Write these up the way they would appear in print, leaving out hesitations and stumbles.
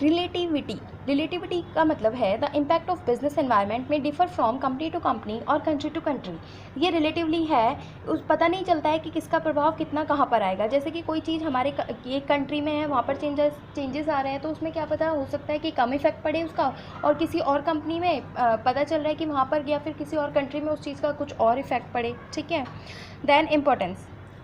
Relativity का मतलब है the impact of business environment में differ from company to company और कंट्री टू कंट्री। ये रिलेटिवली है, उस पता नहीं चलता है कि किसका प्रभाव कितना कहाँ पर आएगा। जैसे कि कोई चीज़ हमारे एक कंट्री में है, वहाँ पर चेंजेस आ रहे हैं, तो उसमें क्या पता हो सकता है कि कम इफेक्ट पड़े उसका, और किसी और कंपनी में पता चल रहा है कि वहाँ पर या फिर किसी और कंट्री में उस चीज़ का कुछ और इफेक्ट पड़े। ठीक है। देन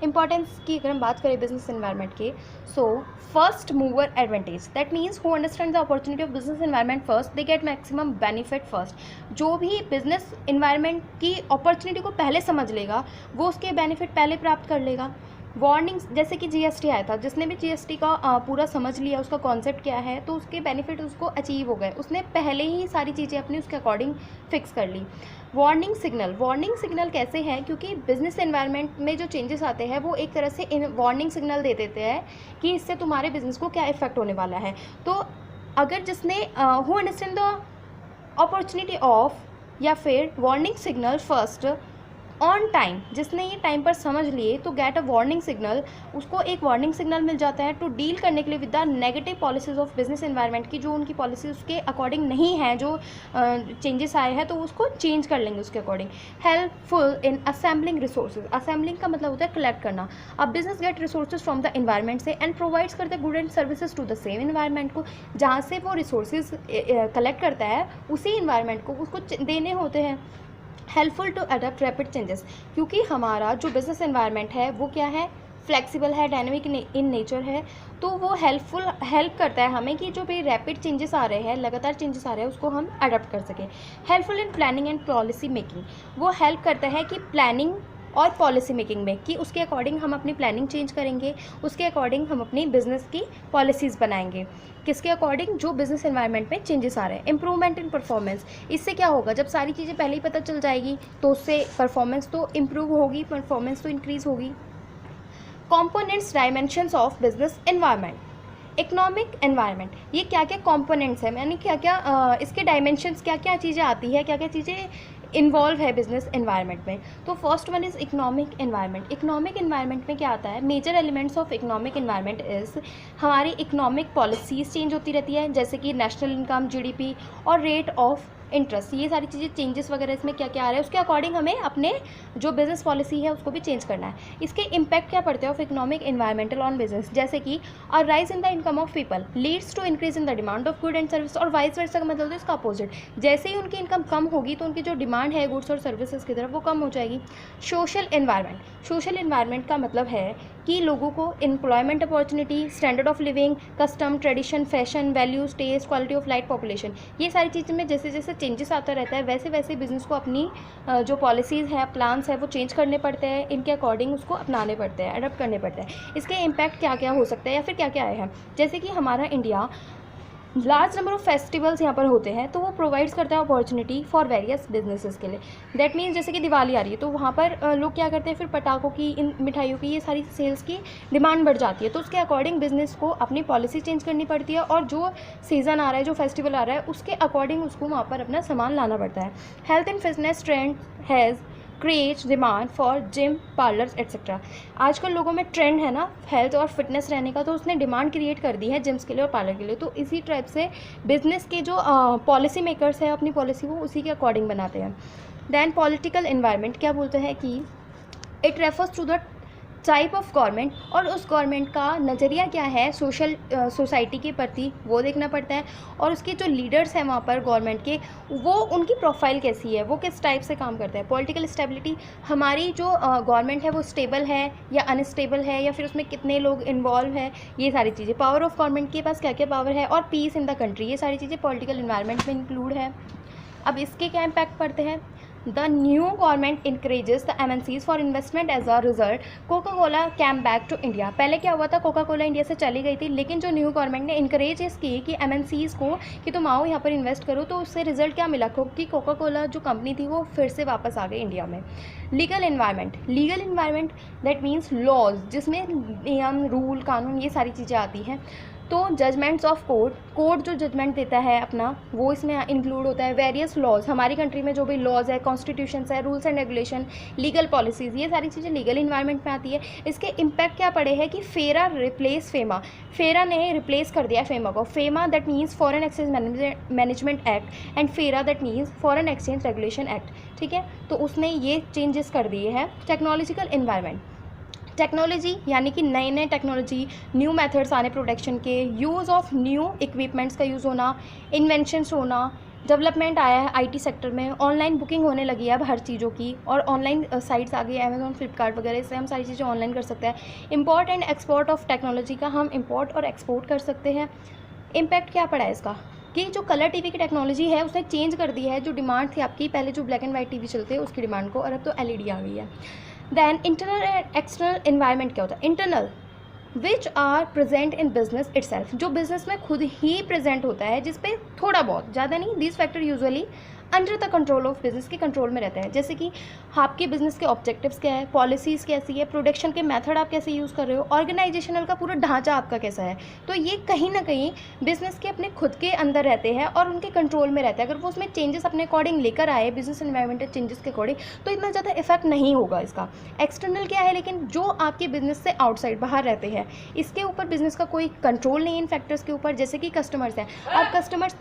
इंपॉर्टेंस की अगर हम बात करें बिजनेस एनवायरनमेंट के, so first mover advantage, that means who understand the opportunity of business environment first they get maximum benefit first. जो भी बिजनेस एनवायरनमेंट की अपॉर्चुनिटी को पहले समझ लेगा वो उसके बेनिफिट पहले प्राप्त कर लेगा। वार्निंग्स, जैसे कि जीएसटी आया था, जिसने भी जीएसटी का पूरा समझ लिया, उसका कॉन्सेप्ट क्या है, तो उसके बेनिफिट उसको अचीव हो गए, उसने पहले ही सारी चीज़ें अपनी उसके अकॉर्डिंग फिक्स कर ली। वार्निंग सिग्नल कैसे हैं, क्योंकि बिजनेस एनवायरनमेंट में जो चेंजेस आते हैं वो एक तरह से वार्निंग सिग्नल दे देते हैं कि इससे तुम्हारे बिजनेस को क्या इफेक्ट होने वाला है। तो अगर जिसने who understand the opportunity of, या फिर warning signal first on time, जिसने ये टाइम पर समझ लिए, तो गेट अ वार्निंग सिग्नल, उसको एक वार्निंग सिग्नल मिल जाता है टू डील करने के लिए with the negative policies of business environment की, जो उनकी पॉलिसी उसके अकॉर्डिंग नहीं है, जो चेंजेस आए हैं तो उसको चेंज कर लेंगे उसके according. Helpful in assembling resources, assembling का मतलब होता है कलेक्ट करना। अब business get resources from the environment से एंड प्रोवाइड्स करते good and services to the same environment को, जहाँ से वो रिसोर्सेज कलेक्ट करता है उसी एनवायरनमेंट को उसको देने होते हैं। Helpful to adopt rapid changes, क्योंकि हमारा जो बिजनेस एनवायरनमेंट है वो क्या है, फ्लेक्सिबल है, डायनेमिक इन नेचर है, तो वो हेल्प करता है हमें कि जो भी रैपिड चेंजेस आ रहे हैं, लगातार चेंजेस आ रहे हैं, उसको हम अडॉप्ट कर सकें। Helpful in planning and policy making, वो हेल्प करता है कि प्लानिंग और पॉलिसी मेकिंग में, कि उसके अकॉर्डिंग हम अपनी प्लानिंग चेंज करेंगे, उसके अकॉर्डिंग हम अपनी बिजनेस की पॉलिसीज़ बनाएंगे, किसके अकॉर्डिंग, जो बिजनेस एनवायरनमेंट में चेंजेस आ रहे हैं। इंप्रूवमेंट इन परफॉर्मेंस, इससे क्या होगा, जब सारी चीज़ें पहले ही पता चल जाएगी तो उससे परफॉर्मेंस तो इम्प्रूव होगी, परफॉर्मेंस तो इंक्रीज़ होगी। Components dimensions of business environment, economic environment, ये क्या क्या कंपोनेंट्स हैं, यानी क्या क्या इसके डायमेंशंस, क्या क्या चीज़ें आती है, क्या क्या चीज़ें इन्वॉल्व है बिजनेस एनवायरनमेंट में। तो first one is economic environment. Economic environment में क्या आता है, major elements of economic environment is, हमारी इकोनॉमिक पॉलिसीज़ चेंज होती रहती है, जैसे कि नेशनल इनकम, जीडीपी और रेट ऑफ इंटरेस्ट, ये सारी चीज़ें चेंजेस वगैरह इसमें क्या क्या आ रहा है, उसके अकॉर्डिंग हमें अपने जो बिजनेस पॉलिसी है उसको भी चेंज करना है। इसके इम्पैक्ट क्या पड़ते हैं of economic environmental on business, जैसे कि a rise in the income of people leads to increase in the demand of good and service, और वाइस वर्सा का मतलब है इसका अपोजिट, जैसे ही उनकी इनकम कम होगी तो उनकी जो डिमांड है गुड्स और सर्विसेज की तरफ वो कम हो जाएगी। सोशल एनवायरनमेंट का मतलब है कि लोगों को employment opportunity, standard of living, custom, tradition, fashion, values, taste, quality of life, population, ये सारी चीज़ें में जैसे जैसे चेंजेस आता रहता है वैसे वैसे बिजनेस को अपनी जो पॉलिसीज़ है, प्लान्स है, वो चेंज करने पड़ते हैं, इनके अकॉर्डिंग उसको अपनाने पड़ते हैं, अडॉप्ट करने पड़ते हैं। इसके इम्पैक्ट क्या क्या हो सकता है या फिर क्या क्या आए हैं, जैसे कि हमारा India large number of festivals यहाँ पर होते हैं, तो वो प्रोवाइड्स करता है अपॉर्चुनिटी फॉर वेरियस बिजनेसेस के लिए। दैट मीन्स जैसे कि दिवाली आ रही है तो वहाँ पर लोग क्या करते हैं, फिर पटाखों की, इन मिठाइयों की, ये सारी सेल्स की डिमांड बढ़ जाती है, तो उसके अकॉर्डिंग बिजनेस को अपनी पॉलिसी चेंज करनी पड़ती है, और जो सीज़न आ रहा है, जो फेस्टिवल आ रहा है, उसके अकॉर्डिंग उसको वहाँ पर अपना सामान लाना पड़ता है। Health and fitness trend has create demand for gym, parlours etcetera. आजकल लोगों में ट्रेंड है ना हेल्थ और फिटनेस रहने का, तो उसने डिमांड क्रिएट कर दी है जिम्स के लिए और पार्लर के लिए। तो इसी टाइप से बिजनेस के जो पॉलिसी मेकर्स हैं अपनी पॉलिसी वो उसी के अकॉर्डिंग बनाते हैं। दैन पॉलिटिकल एनवायरनमेंट क्या बोलते हैं कि it refers to the type of government, और उस गवर्नमेंट का नज़रिया क्या है सोसाइटी के प्रति, वो देखना पड़ता है, और उसके जो लीडर्स हैं वहाँ पर गवर्नमेंट के, वो उनकी प्रोफाइल कैसी है, वो किस टाइप से काम करते हैं। पॉलिटिकल स्टेबिलिटी, हमारी जो गवर्नमेंट है वो स्टेबल है या अनस्टेबल है, या फिर उसमें कितने लोग इन्वॉल्व हैं, ये सारी चीज़ें। पावर ऑफ गवर्नमेंट के पास क्या क्या पावर है, और पीस इन द कंट्री, ये सारी चीज़ें पॉलिटिकल इन्वायरमेंट में इंक्लूड है। अब इसके क्या इम्पैक्ट पड़ते हैं, the new government encourages the MNCs for investment as a result Coca Cola came back to India. पहले क्या हुआ था, कोका कोला इंडिया से चली गई थी, लेकिन जो न्यू गवर्नमेंट ने इंकरेज की कि MNCs को कि तुम आओ यहाँ पर इन्वेस्ट करो, तो उससे रिजल्ट क्या मिला कि कोका कोला जो कंपनी थी वो फिर से वापस आ गई इंडिया में। Legal environment that means laws, जिसमें नियम, रूल, कानून, ये सारी चीज़ें आती हैं। तो जजमेंट्स ऑफ कोर्ट, कोर्ट जो जजमेंट देता है अपना वो इसमें इंक्लूड होता है। वेरियस लॉज, हमारी कंट्री में जो भी लॉज है, कॉन्स्टिट्यूशंस है, rules and regulation, legal policies, ये सारी चीज़ें लीगल इन्वायरमेंट में आती है। इसके इम्पैक्ट क्या पड़े हैं कि फेरा रिप्लेस फेमा, फेरा ने रिप्लेस कर दिया फेमा को। FEMA that means foreign exchange management act and FERA that means foreign exchange regulation act, ठीक है। तो उसने ये चेंजेस कर दिए हैं। टेक्नोलॉजिकल इन्वायरमेंट, टेक्नोलॉजी यानी कि नए नए टेक्नोलॉजी, न्यू मेथड्स आने प्रोटेक्शन के, यूज़ ऑफ न्यू इक्विपमेंट्स का यूज़ होना, इन्वेंशंस होना, डेवलपमेंट आया है आईटी सेक्टर में, ऑनलाइन बुकिंग होने लगी है अब हर चीज़ों की, और ऑनलाइन साइट्स आ गई है, अमेजोन, फ्लिपकार्ट वगैरह, इससे हम सारी चीज़ें ऑनलाइन कर सकते हैं। Import and export of technology का, हम इम्पोर्ट और एक्सपोर्ट कर सकते हैं। इम्पैक्ट क्या पड़ा है इसका कि जो कलर टीवी की टेक्नोलॉजी है उसने चेंज कर दी है जो डिमांड थी आपकी, पहले जो ब्लैक एंड वाइट टीवी चलते हैं उसकी डिमांड को, और अब तो एलईडी आ गई है। Then internal and external environment क्या होता है? Internal which are present in business itself, जो बिजनेस में खुद ही प्रेजेंट होता है, जिस पे थोड़ा बहुत, ज़्यादा नहीं, this factor usually under the control of business, के कंट्रोल में रहता है। जैसे कि आपके बिजनेस के ऑब्जेक्टिव्स क्या है, पॉलिसीज़ कैसी है, प्रोडक्शन के मेथड आप कैसे यूज़ कर रहे हो, ऑर्गेनाइजेशनल का पूरा ढांचा आपका कैसा है, तो ये कहीं ना कहीं बिजनेस के अपने खुद के अंदर रहते हैं और उनके कंट्रोल में रहता है। अगर वो उसमें चेंजेस अपने अकॉर्डिंग लेकर आए, बिजनेस एनवायरमेंटल चेंजेस के अकॉर्डिंग, तो इतना ज़्यादा इफेक्ट नहीं होगा इसका। एक्सटर्नल क्या है, लेकिन जो आपके बिजनेस से आउटसाइड, बाहर रहते हैं, इसके ऊपर बिजनेस का कोई कंट्रोल नहीं है इन फैक्टर्स के ऊपर। जैसे कि कस्टमर्स हैं, अब कस्टमर्स